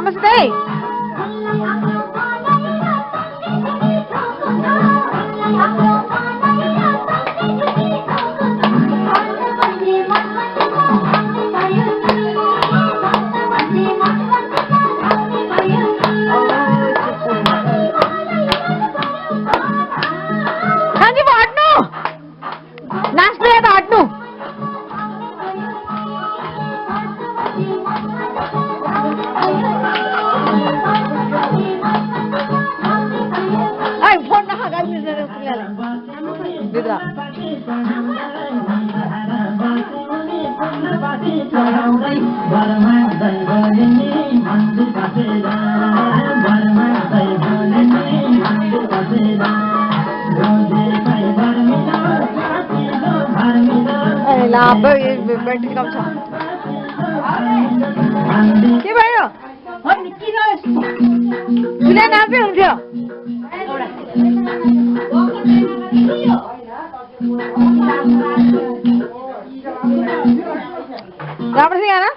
राम्रोसित है कान्छी पो हट्नु नाच्नु या त हट्नु फोन नखा गाली भित्र ब्याट्री कम छ के भयो किन नाच्दै हुन्थ्यो राम्रोसँग गाना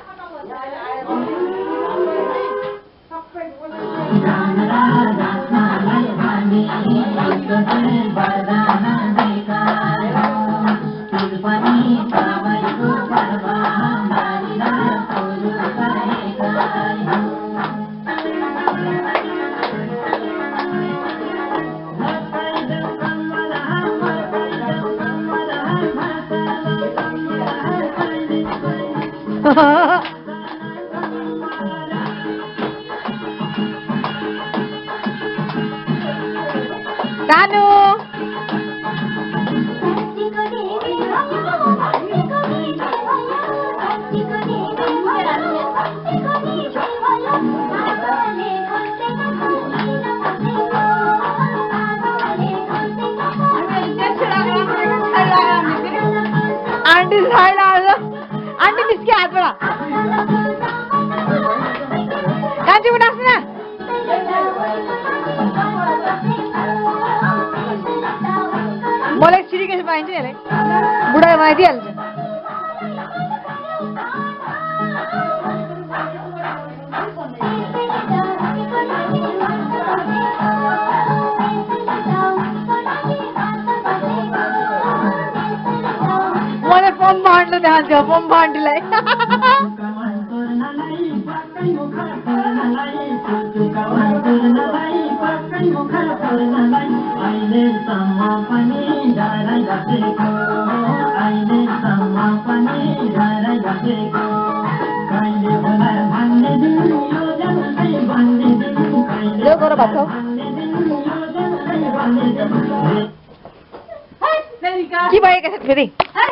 सानो आंटी साइड आंटी किसके हाथ में कांची को नाचना मलाई सिडी कैसे पाइन्छ नि बुढाले मलाई दिइहाल्छ मलाई पम्प हान्नु देखान्छ पम्प आन्टीलाई यो गर भात के भएको छ फेरि